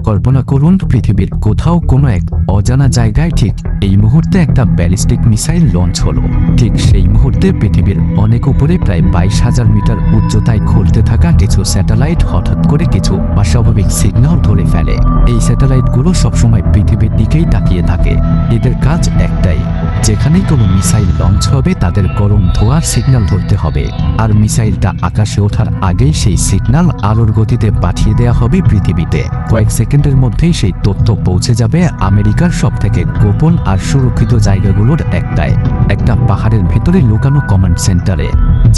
কল্পনা করুন পৃথিবীর কোথাও কোনো এক অজানা জায়গায় ঠিক এই মুহূর্তে একটা ব্যালিস্টিক মিসাইল লঞ্চ হলো। ঠিক সেই মুহূর্তে পৃথিবীর অনেক উপরে প্রায় 22,000 মিটার উচ্চতায় ঘুরতে থাকা কিছু স্যাটেলাইট হঠাৎ করে কিছু অস্বাভাবিক সিগন্যাল ধরে ফেলে। এই স্যাটেলাইটগুলো সবসময় পৃথিবীর দিকেই তাকিয়ে থাকে। এদের কাজ একটাই, যেখানেই কোনো মিসাইল লঞ্চ হবে তাদের গরম ধোঁয়ার সিগন্যাল ধরতে হবে, আর মিসাইলটা আকাশে ওঠার আগেই সেই সিগন্যাল আলোর গতিতে পাঠিয়ে দেওয়া হবে পৃথিবীতে। কয়েক সেকেন্ডের মধ্যেই সেই তথ্য পৌঁছে যাবে আমেরিকার সবথেকে গোপন আর সুরক্ষিত জায়গাগুলোর একটা পাহাড়ের ভেতরে লুকানো কমান্ড সেন্টারে,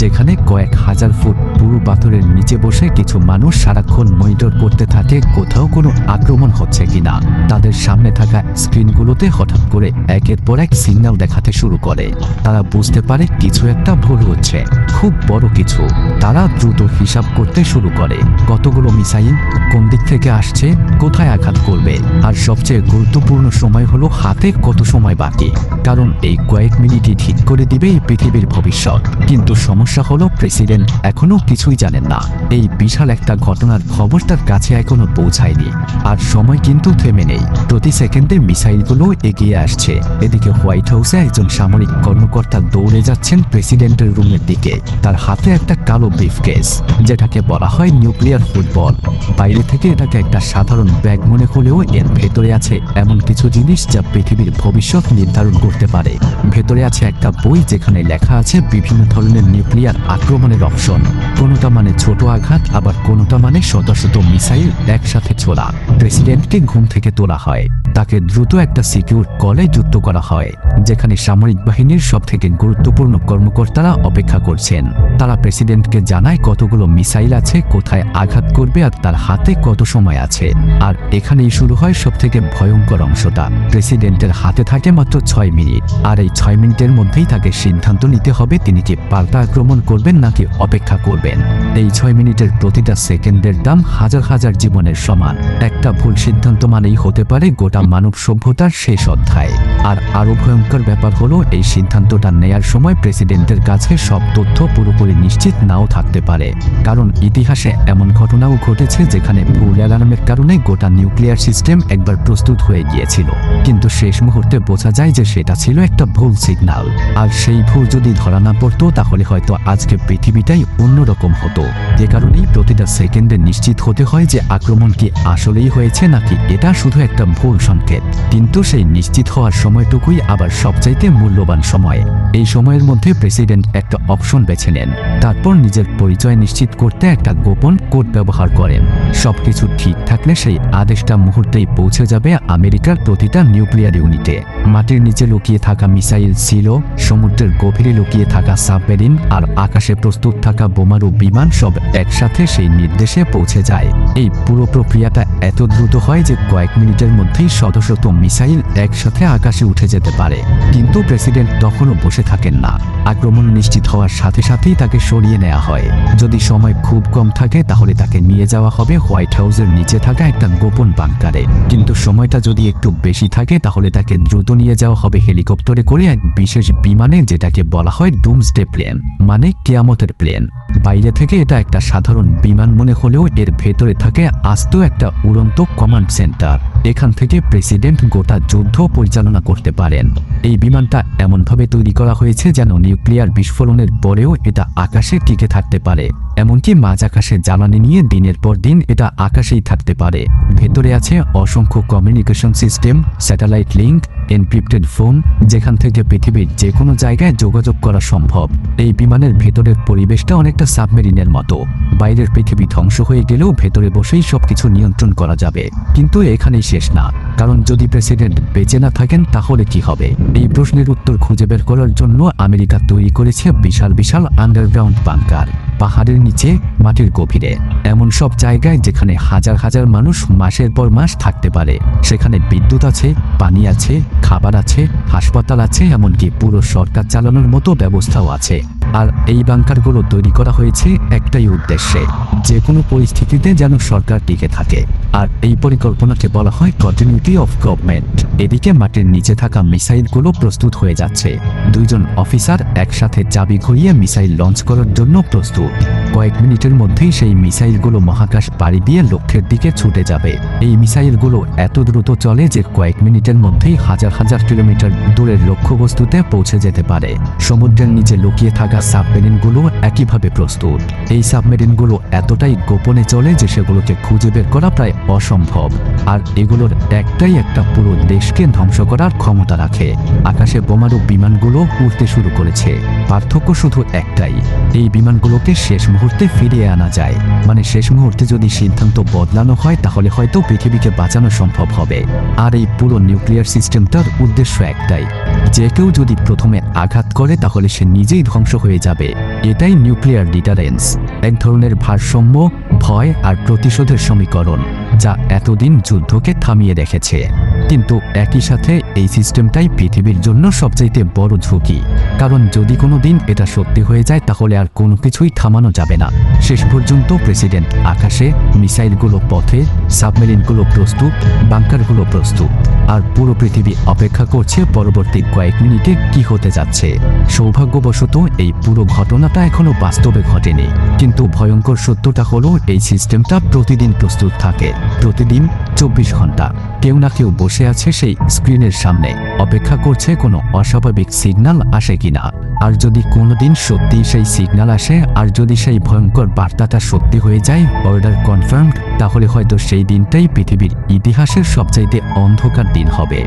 যেখানে কয়েক হাজার ফুট পুরু পাথরের নিচে বসে কিছু মানুষ সারাক্ষণ মনিটর করতে থাকে কোথাও কোনো আক্রমণ হচ্ছে কিনা। তাদের সামনে থাকা স্ক্রিনগুলোতে হঠাৎ করে একের পর এক সিগন্যাল দেখাতে শুরু করে। তারা বুঝতে পারে কিছু একটা ভুল হচ্ছে, খুব বড় কিছু। তারা দ্রুত হিসাব করতে শুরু করে, কতগুলো মিসাইল, কোন দিক থেকে আসছে, কোথায় আঘাত করবে, আর সবচেয়ে গুরুত্বপূর্ণ সময় হলো হাতে কত সময় বাকি, কারণ এই কয়েক মিনিটই ঠিক করে দিবে এই পৃথিবীর ভবিষ্যৎ। কিন্তু সমস্যা হলো প্রেসিডেন্ট এখনো কিছুই জানেন না। এই বিশাল একটা ঘটনার খবর তার কাছে এখনো পৌঁছায়নি, আর সময় কিন্তু থেমে নেই। প্রতি সেকেন্ডে মিসাইলগুলো এগিয়ে আসছে। এদিকে হোয়াইট হাউসে একজন সামরিক কর্মকর্তা দৌড়ে যাচ্ছেন প্রেসিডেন্টের রুমের দিকে। তার হাতে একটা কালো ব্রিফকেস, যেটাকে বলা হয় নিউক্লিয়ার ফুটবল। বাইরে থেকে এটাকে একটা সাধারণ ব্যাগ মনে হলেও এর ভেতরে আছে এমন কিছু জিনিস যা পৃথিবীর ভবিষ্যৎ নির্ধারণ করতে পারে। ভেতরে আছে একটা বই যেখানে লেখা আছে বিভিন্ন ধরনের নিউক্লিয়ার আক্রমণের অপশন। কোনোটা মানে ছোট আঘাত, আবার কোনোটা মানে শত শত মিসাইল একসাথে ছোড়া। প্রেসিডেন্টকে ঘুম থেকে তোলা হয়, তাকে দ্রুত একটা সিকিউর কলে যুক্ত করা হয়, যেখানে সামরিক বাহিনীর সবথেকে গুরুত্বপূর্ণ কর্মকর্তারা অপেক্ষা করছেন। তারা প্রেসিডেন্টকে জানায় কতগুলো মিসাইল আছে, কোথায় আঘাত করবে, আর তার হাতে কত সময় আছে। আর এখানেই শুরু হয় সবথেকে ভয়ঙ্কর অংশটা। প্রেসিডেন্টের হাতে থাকে মাত্র 6 মিনিট, আর এই 6 মিনিটের মধ্যেই তাকে সিদ্ধান্ত নিতে হবে তিনি কি পাল্টা আক্রমণ করবেন নাকি অপেক্ষা করবেন। এই 6 মিনিটের প্রতিটা সেকেন্ডের দাম হাজার হাজার জীবনের সমান। একটা ভুল সিদ্ধান্ত মানেই হতে পারে গোটা মানব সভ্যতার শেষ অধ্যায়। আর আরো ভয়ঙ্কর ব্যাপার হলো এই সিদ্ধান্তটা নেয়ার সময় প্রেসিডেন্টের কাছে সব তথ্য পুরোপুরি নিশ্চিত নাও থাকতে পারে, কারণ ইতিহাসে এমন ঘটনাও ঘটেছে যেখানে ভুল অ্যালার্মের কারণে গোটা নিউক্লিয়ার সিস্টেম একবার প্রস্তুত হয়ে গিয়েছিল, কিন্তু শেষ মুহূর্তে বোঝা যায় যে সেটা ছিল একটা ভুল সিগন্যাল। আর সেই ভুল যদি ধরা না পড়তো তাহলে হয়তো আজকে পৃথিবীটাই অন্যরকম হতো। যে কারণেই প্রতিটা সেকেন্ডে নিশ্চিত হতে হয় যে আক্রমণ কি আসলেই হয়েছে নাকি এটা শুধু একটা ভুল সংকেত। কিন্তু সেই নিশ্চিত হওয়ার সময়টুকুই আবার সবচাইতে মূল্যবান সময়। এই সময়ের মধ্যে প্রেসিডেন্ট একটা অপশন বেছে নেন, তারপর নিজের পরিচয় নিশ্চিত করতে একটা গোপন কোড ব্যবহার করেন। সবকিছু ঠিক থাকলে সেই আদেশটা মুহূর্তেই পৌঁছে যাবে আমেরিকার প্রতিটা নিউক্লিয়ার ইউনিটে। মাটির নিচে লুকিয়ে থাকা মিসাইল ছিল, সমুদ্রের গভীরে লুকিয়ে থাকা সাবমেরিন, আর আকাশে প্রস্তুত থাকা বোমারু বিমান সব একসাথে সেই নির্দেশে পৌঁছে যায়। এই পুরো প্রক্রিয়াটা এত দ্রুত হয় যে কয়েক মিনিটের মধ্যেই শত শত মিসাইল একসাথে আকাশে উঠে যেতে পারে। কিন্তু প্রেসিডেন্ট তখনও বসে থাকেন না। আক্রমণ নিশ্চিত হওয়ার সাথে সাথেই তাকে সরিয়ে নেওয়া হয়। যদি সময় খুব কম থাকে তাহলে তাকে নিয়ে যাওয়া হবে হোয়াইট হাউসের নিচে থাকা একটা গোপন বাংকারে। কিন্তু সময়টা যদি একটু বেশি থাকে তাহলে তাকে দ্রুত নিয়ে যাওয়া হবে হেলিকপ্টারে করে এক বিশেষ বিমানে, যেটাকে বলা হয় ডুমসডে প্লেন, মানে কেয়ামতের প্লেন। বাইরে থেকে এটা একটা সাধারণ বিমান মনে হলেও এর ভেতরে থাকে আস্ত একটা উড়ন্ত কমান্ড সেন্টার। এখান থেকে প্রেসিডেন্ট গোটা যুদ্ধ পরিচালনা করতে পারেন। এই বিমানটা এমনভাবে তৈরি করা হয়েছে যেন নিউক্লিয়ার বিস্ফোরণের পরেও এটা আকাশে টিকে থাকতে পারে, এমনকি মাঝ আকাশে জ্বালানি নিয়ে দিনের পর দিন এটা আকাশেই থাকতে পারে। ভেতরে আছে অসংখ্য communication system, satellite link, encrypted phone, যেখান থেকে পৃথিবীর যে কোনো জায়গায় যোগাযোগ করা সম্ভব। এই বিমানের ভেতরের পরিবেশটা অনেকটা সাবমেরিনের মতো। বাইরের পৃথিবী ধ্বংস হয়ে গেলেও ভেতরে বসেই সবকিছু নিয়ন্ত্রণ করা যাবে। কিন্তু এখানেই শেষ না, কারণ যদি প্রেসিডেন্ট বেঁচে না থাকেন তাহলে কি হবে? এই প্রশ্নের উত্তর খুঁজে বের করার জন্য আমেরিকা তৈরি করেছে বিশাল বিশাল আন্ডারগ্রাউন্ড বাংকার, পাহাড়ের নিচে, মাটির গভীরে, এমন সব জায়গায় যেখানে হাজার হাজার মানুষ মাসের পর মাস থাকতে পারে। সেখানে বিদ্যুৎ আছে, পানি আছে, খাবার আছে, হাসপাতাল আছে, এমনকি পুরো সরকার চালানোর মতো ব্যবস্থাও আছে। আর এই বাংকারগুলো তৈরি করা হয়েছে একটাই উদ্দেশ্যে, যে কোনো পরিস্থিতিতে যেন সরকার টিকে থাকে। আর এই পরিকল্পনাকে বলা হয় কন্টিনিউটি অফ গভর্নমেন্ট। এদিকে মাটির নিচে থাকা মিসাইলগুলো প্রস্তুত হয়ে যাচ্ছে। দুইজন অফিসার একসাথে চাবি ঘুরিয়ে মিসাইল লঞ্চ করার জন্য প্রস্তুত। কয়েক মিনিটের মধ্যেই সেই মিসাইলগুলো মহাকাশ পাড়ি দিয়ে লক্ষ্যের দিকে ছুটে যাবে। এই মিসাইলগুলো এত দ্রুত চলে যে কয়েক মিনিটের মধ্যেই হাজার হাজার কিলোমিটার দূরের লক্ষ্যবস্তুতে পৌঁছে যেতে পারে। সমুদ্রের নিচে লুকিয়ে থাকা সাবমেরিনগুলো একইভাবে প্রস্তুত। এই সাবমেরিনগুলো এতটাই গোপনে চলে যে সেগুলোকে খুঁজে বের করা প্রায় অসম্ভব। আর এগুলোর একটাই একটা পুরো দেশকে ধ্বংস করার ক্ষমতা রাখে। আকাশে বোমারু বিমানগুলো উড়তে শুরু করেছে। পার্থক্য শুধু একটাই, এই বিমানগুলোকে শেষ মুহূর্তে ফিরিয়ে আনা যায়। মানে শেষ মুহূর্তে যদি সিদ্ধান্ত বদলানো হয় তাহলে হয়তো পৃথিবীকে বাঁচানো সম্ভব হবে। আর এই পুরো নিউক্লিয়ার সিস্টেমটার উদ্দেশ্য একটাই, যে কেউ যদি প্রথমে আঘাত করে তাহলে সে নিজেই ধ্বংস হয়ে যাবে। এটাই নিউক্লিয়ার ডিটারেন্স, এক ধরনের ভারসাম্য, ভয় আর প্রতিশোধের সমীকরণ, যা এতদিন যুদ্ধকে থামিয়ে রেখেছে। কিন্তু একই সাথে এই সিস্টেমটাই পৃথিবীর জন্য সবচাইতে বড় ঝুঁকি। কারণ যদি কোনো দিন এটা সত্যি হয়ে যায় তাহলে আর কোনো কিছুই থামানো যাবে না। শেষ পর্যন্ত প্রেসিডেন্ট আকাশে, মিসাইলগুলো পথে, সাবমেরিনগুলো প্রস্তুত, বাংকারগুলো প্রস্তুত, আর পুরো পৃথিবী অপেক্ষা করছে পরবর্তী কয়েক মিনিটে কি হতে যাচ্ছে। সৌভাগ্যবশত এই পুরো ঘটনাটা এখনো বাস্তবে ঘটেনি, কিন্তু ভয়ঙ্কর সত্যটা হলো এই সিস্টেমটা প্রতিদিন প্রস্তুত থাকে। প্রতিদিন 24 ঘন্টা কেউ না কেউ বসে আছে সেই স্ক্রিনের সামনে, অপেক্ষা করছে কোনো অস্বাভাবিক সিগন্যাল আসে কিনা। আর যদি কোনোদিন সত্যি সেই সিগন্যাল আসে, আর যদি সেই ভয়ঙ্কর বার্তাটা সত্যি হয়ে যায়, অর্ডার কনফার্মড, তাহলে হয়তো সেই দিনটাই পৃথিবীর ইতিহাসের সবচাইতে অন্ধকার দিন হবে।